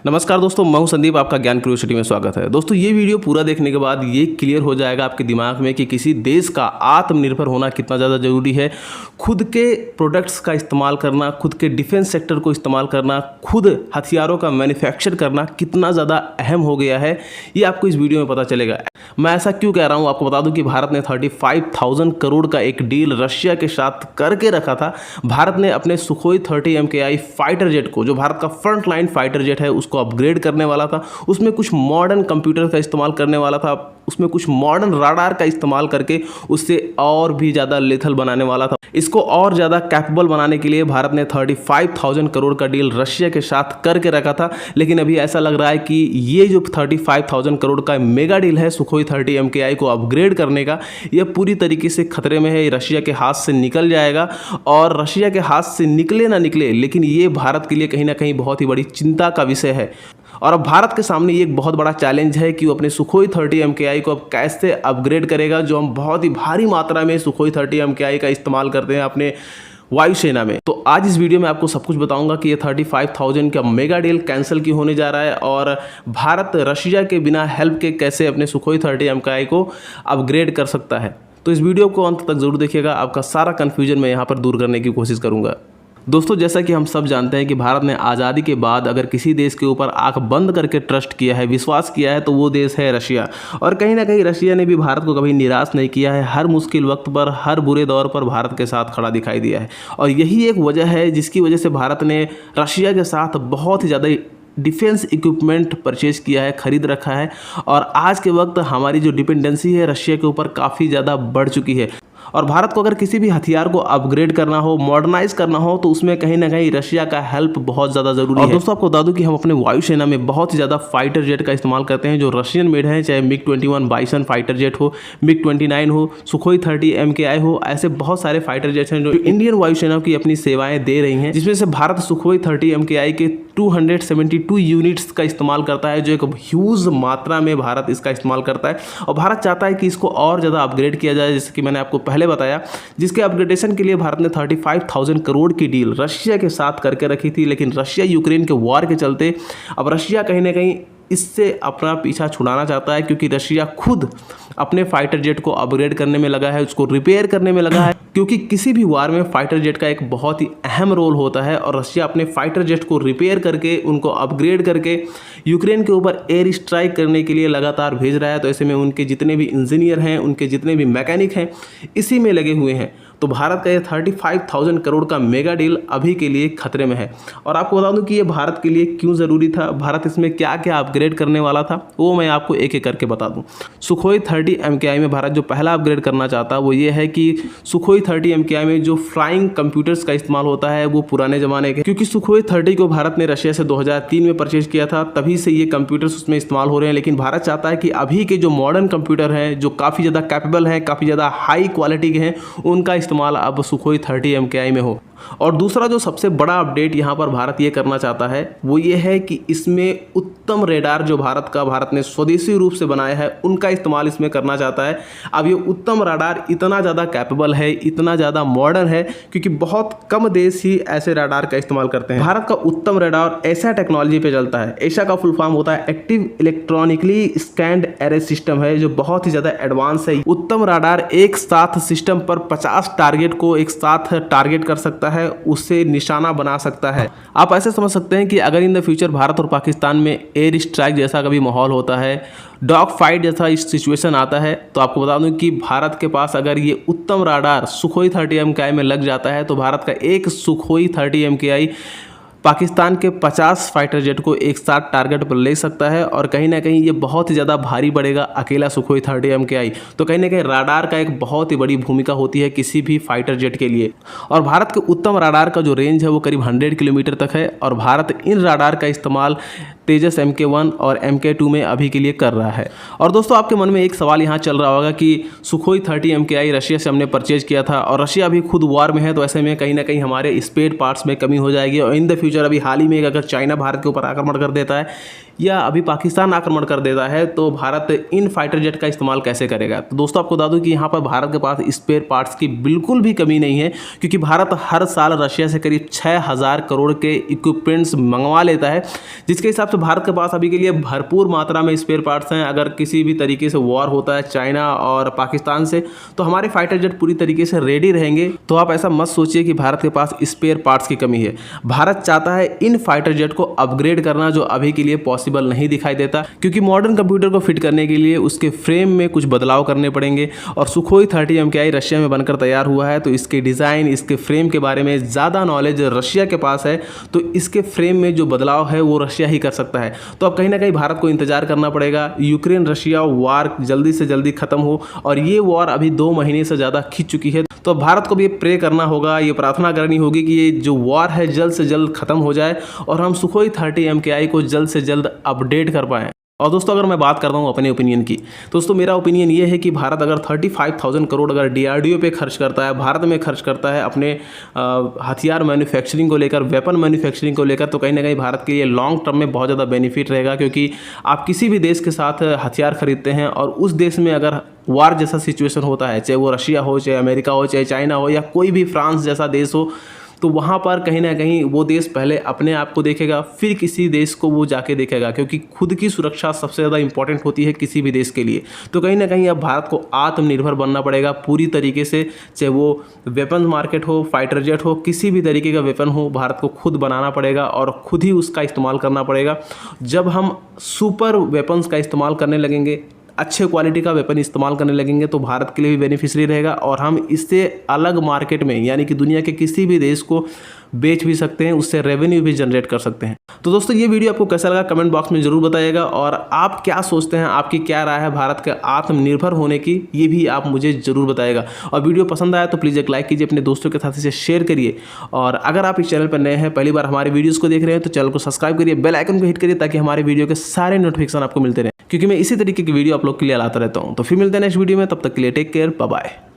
नमस्कार दोस्तों, मैं हूं संदीप। आपका ज्ञान क्यूरियोसिटी में स्वागत है। दोस्तों, ये वीडियो पूरा देखने के बाद ये क्लियर हो जाएगा आपके दिमाग में कि किसी देश का आत्मनिर्भर होना कितना ज़्यादा ज़रूरी है। खुद के प्रोडक्ट्स का इस्तेमाल करना, खुद के डिफेंस सेक्टर को इस्तेमाल करना, खुद हथियारों का मैन्युफैक्चर करना कितना ज़्यादा अहम हो गया है, ये आपको इस वीडियो में पता चलेगा। मैं ऐसा क्यों कह रहा हूँ, आपको बता दूँ कि भारत ने 35,000 करोड़ का एक डील रशिया के साथ करके रखा था। भारत ने अपने सुखोई 30 MKI फाइटर जेट को, जो भारत का फ्रंट लाइन फाइटर जेट है, उसको अपग्रेड करने वाला था। उसमें कुछ मॉडर्न कंप्यूटर का इस्तेमाल करने वाला था, उसमें कुछ मॉडर्न राडार का इस्तेमाल करके उससे और भी ज़्यादा लेथल बनाने वाला था। इसको और ज़्यादा कैपेबल बनाने के लिए भारत ने 35,000 करोड़ का डील रशिया के साथ करके रखा था। लेकिन अभी ऐसा लग रहा है कि ये जो 35,000 करोड़ का मेगा डील है सुखोई 30 MKI को अपग्रेड करने का, यह पूरी तरीके से खतरे में है। रशिया के हाथ से निकल जाएगा, और रशिया के हाथ से निकले ना निकले, लेकिन ये भारत के लिए कहीं ना कहीं बहुत ही बड़ी चिंता का विषय है। और अब भारत के सामने ये एक बहुत बड़ा चैलेंज है कि वो अपने सुखोई 30 MKI को अब कैसे अपग्रेड करेगा, जो हम बहुत ही भारी मात्रा में सुखोई 30 MKI का इस्तेमाल करते हैं अपने वायुसेना में। तो आज इस वीडियो में आपको सब कुछ बताऊंगा कि ये 35,000 का मेगा डील कैंसिल क्यों होने जा रहा है, और भारत रशिया के बिना हेल्प के कैसे अपने सुखोई 30 MKI को अपग्रेड कर सकता है। तो इस वीडियो को अंत तक जरूर देखिएगा, आपका सारा कन्फ्यूजन मैं यहाँ पर दूर करने की कोशिश करूँगा। दोस्तों, जैसा कि हम सब जानते हैं कि भारत ने आज़ादी के बाद अगर किसी देश के ऊपर आंख बंद करके ट्रस्ट किया है, विश्वास किया है, तो वो देश है रशिया। और कहीं ना कहीं रशिया ने भी भारत को कभी निराश नहीं किया है। हर मुश्किल वक्त पर, हर बुरे दौर पर भारत के साथ खड़ा दिखाई दिया है। और यही एक वजह है जिसकी वजह से भारत ने रशिया के साथ बहुत ही ज़्यादा डिफेंस इक्विपमेंट परचेज किया है, खरीद रखा है। और आज के वक्त हमारी जो डिपेंडेंसी है रशिया के ऊपर काफ़ी ज़्यादा बढ़ चुकी है। और भारत को अगर किसी भी हथियार को अपग्रेड करना हो, मॉडर्नाइज करना हो, तो उसमें कहीं ना कहीं रशिया का हेल्प बहुत ज़्यादा ज़रूरी है। और दोस्तों, आपको बता दूं कि हम अपने वायुसेना में बहुत ही ज़्यादा फाइटर जेट का इस्तेमाल करते हैं जो रशियन मेड हैं, चाहे MiG-21 बाइसन फाइटर जेट हो, MiG-29 हो, सुखोई 30 MKI हो। ऐसे बहुत सारे फाइटर जेट्स हैं जो इंडियन वायुसेना की अपनी सेवाएं दे रही हैं, जिसमें से भारत सुखोई 30 MKI के 272 यूनिट्स का इस्तेमाल करता है, जो एक ह्यूज मात्रा में भारत इसका इस्तेमाल करता है। और भारत चाहता है कि इसको और ज़्यादा अपग्रेड किया जाए, जैसे कि मैंने आपको पहले बताया, जिसके अपग्रेडेशन के लिए भारत ने 35,000 करोड़ की डील रशिया के साथ करके रखी थी। लेकिन रशिया यूक्रेन के वॉर के चलते अब रशिया कहीं ना कहीं इससे अपना पीछा छुड़ाना चाहता है, क्योंकि रशिया खुद अपने फाइटर जेट को अपग्रेड करने में लगा है, उसको रिपेयर करने में लगा है। क्योंकि किसी भी वार में फाइटर जेट का एक बहुत ही अहम रोल होता है, और रशिया अपने फाइटर जेट को रिपेयर करके, उनको अपग्रेड करके यूक्रेन के ऊपर एयर स्ट्राइक करने के लिए लगातार भेज रहा है। तो ऐसे में उनके जितने भी इंजीनियर हैं, उनके जितने भी मैकेनिक हैं, इसी में लगे हुए हैं। तो भारत का ये 35,000 करोड़ का मेगा डील अभी के लिए खतरे में है। और आपको बता दूं कि ये भारत के लिए क्यों ज़रूरी था, भारत इसमें क्या क्या अपग्रेड करने वाला था, वो मैं आपको एक एक करके बता दूं। सुखोई 30 MKI में भारत जो पहला अपग्रेड करना चाहता है वो ये है कि सुखोई 30 MKI में जो फ्लाइंग कंप्यूटर्स का इस्तेमाल होता है वो पुराने ज़माने के, क्योंकि सुखोई 30 को भारत ने रशिया से 2003 में परचेज किया था, तभी से ये कंप्यूटर्स उसमें इस्तेमाल हो रहे हैं। लेकिन भारत चाहता है कि अभी के जो मॉडर्न कंप्यूटर हैं, जो काफ़ी ज़्यादा कैपेबल हैं, काफ़ी ज़्यादा हाई क्वालिटी के हैं, उनका इस्तेमाल अब सुखोई 30 MKI में हो। और दूसरा जो सबसे बड़ा अपडेट यहाँ पर भारत ये करना चाहता है वो ये है कि इसमें उत्तम रेडार जो भारत ने स्वदेशी रूप से बनाया है, उनका इस्तेमाल इसमें करना चाहता है। अब ये उत्तम राडार इतना ज़्यादा कैपेबल है, इतना ज़्यादा मॉडर्न है, क्योंकि बहुत कम देश ही ऐसे राडार का इस्तेमाल करते हैं। भारत का उत्तम रेडार ऐसा टेक्नोलॉजी पे चलता है। ऐसा का फुल फॉर्म होता है active electronically scanned array system है, जो बहुत ही ज़्यादा एडवांस है। उत्तम राडार एक साथ सिस्टम पर 50 टारगेट को एक साथ टारगेट कर सकता है, उससे निशाना बना सकता है। आप ऐसे समझ सकते हैं कि अगर इन द फ्यूचर भारत और पाकिस्तान में एयर स्ट्राइक जैसा कभी माहौल होता है, डॉग फाइट जैसा इस सिचुएशन आता है, तो आपको बता दूं कि भारत के पास अगर ये उत्तम राडार सुखोई 30 MKI में लग जाता है, तो भारत का एक सुखोई 30 MKI पाकिस्तान के 50 फाइटर जेट को एक साथ टारगेट पर ले सकता है। और कहीं ना कहीं ये बहुत ही ज़्यादा भारी पड़ेगा अकेला सुखोई 30 MKI। तो कहीं ना कहीं राडार का एक बहुत ही बड़ी भूमिका होती है किसी भी फाइटर जेट के लिए। और भारत के उत्तम राडार का जो रेंज है वो करीब 100 किलोमीटर तक है, और भारत इन राडार का इस्तेमाल तेजस MK1 और MK2 में अभी के लिए कर रहा है। और दोस्तों, आपके मन में एक सवाल यहाँ चल रहा होगा कि सुखोई 30 MKI रशिया से हमने परचेज किया था, और रशिया अभी खुद वार में है, तो ऐसे में कहीं ना कहीं हमारे स्पेयर पार्ट्स में कमी हो जाएगी। और इन द फ्यूचर अभी हाल ही में अगर चाइना भारत के ऊपर आक्रमण कर देता है, या अभी पाकिस्तान आक्रमण कर देता है, तो भारत इन फाइटर जेट का इस्तेमाल कैसे करेगा। तो दोस्तों, आपको बता दूं कि यहाँ पर भारत के पास स्पेयर पार्ट्स की बिल्कुल भी कमी नहीं है, क्योंकि भारत हर साल रशिया से करीब 6,000 करोड़ के इक्विपमेंट्स मंगवा लेता है, जिसके हिसाब से भारत के पास अभी के लिए भरपूर मात्रा में स्पेयर पार्ट्स हैं। अगर किसी भी तरीके से वॉर होता है चाइना और पाकिस्तान से, तो हमारे फाइटर जेट पूरी तरीके से रेडी रहेंगे। तो आप ऐसा मत सोचिए कि भारत के पास स्पेयर पार्ट्स की कमी है। भारत चाहता है इन फाइटर जेट को अपग्रेड करना, जो अभी के लिए पॉसिबल नहीं दिखाई देता, क्योंकि मॉडर्न कंप्यूटर को फिट करने के लिए उसके फ्रेम में कुछ बदलाव करने पड़ेंगे। और सुखोई 30 MKI रशिया में बनकर तैयार हुआ है, तो इसके डिज़ाइन, इसके फ्रेम के बारे में ज़्यादा नॉलेज रशिया के पास है, तो इसके फ्रेम में जो बदलाव है वो रशिया ही कर सकता है। तो अब कहीं ना कहीं भारत को इंतजार करना पड़ेगा यूक्रेन रशिया वॉर जल्दी से जल्दी खत्म हो, और ये वॉर अभी 2 महीने से ज़्यादा खींच चुकी है। तो भारत को भी प्रे करना होगा, ये प्रार्थना करनी होगी कि ये जो वॉर है जल्द से जल्द खत्म हो जाए और हम सुखोई 30 MKI को जल्द से जल्द अपडेट कर पाएँ। और दोस्तों अगर मैं बात करता हूँ अपने ओपिनियन की, दोस्तों मेरा ओपिनियन ये है कि भारत अगर 35,000 करोड़ अगर DRDO पे खर्च करता है, भारत में खर्च करता है अपने हथियार मैन्युफैक्चरिंग को लेकर, वेपन मैन्युफैक्चरिंग को लेकर, तो कहीं ना कहीं भारत के लिए लॉन्ग टर्म में बहुत ज़्यादा बेनिफिट रहेगा। क्योंकि आप किसी भी देश के साथ हथियार खरीदते हैं और उस देश में अगर वार जैसा सिचुएशन होता है, चाहे वो रशिया हो, चाहे अमेरिका हो, चाहे चाइना हो, या कोई भी फ्रांस जैसा देश हो, तो वहाँ पर कहीं ना कहीं वो देश पहले अपने आप को देखेगा, फिर किसी देश को वो जाके देखेगा, क्योंकि खुद की सुरक्षा सबसे ज़्यादा इंपॉर्टेंट होती है किसी भी देश के लिए। तो कहीं ना कहीं अब भारत को आत्मनिर्भर बनना पड़ेगा पूरी तरीके से, चाहे वो वेपन मार्केट हो, फाइटर जेट हो, किसी भी तरीके का वेपन हो, भारत को खुद बनाना पड़ेगा और खुद ही उसका इस्तेमाल करना पड़ेगा। जब हम सुपर वेपन्स का इस्तेमाल करने लगेंगे, अच्छे क्वालिटी का वेपन इस्तेमाल करने लगेंगे, तो भारत के लिए भी बेनिफिशियरी रहेगा और हम इससे अलग मार्केट में, यानी कि दुनिया के किसी भी देश को बेच भी सकते हैं, उससे रेवेन्यू भी जनरेट कर सकते हैं। तो दोस्तों ये वीडियो आपको कैसा लगा कमेंट बॉक्स में जरूर बताइएगा, और आप क्या सोचते हैं, आपकी क्या राय है भारत के आत्मनिर्भर होने की, ये भी आप मुझे जरूर बताइएगा। और वीडियो पसंद आया तो प्लीज़ एक लाइक कीजिए, अपने दोस्तों के साथ इसे शेयर करिए, और अगर आप इस चैनल पर नए हैं, पहली बार हमारे वीडियोज़ को देख रहे हैं, तो चैनल को सब्सक्राइब करिए, बेल आइकन को हिट करिए, ताकि हमारे वीडियो के सारे नोटिफिकेशन आपको मिलते रहें, क्योंकि मैं इसी तरीके की वीडियो आप लोग के लिए लाता रहता हूँ। तो फिर मिलते हैं नेक्स्ट वीडियो में, तब तक के लिए टेक केयर, बाय बाय।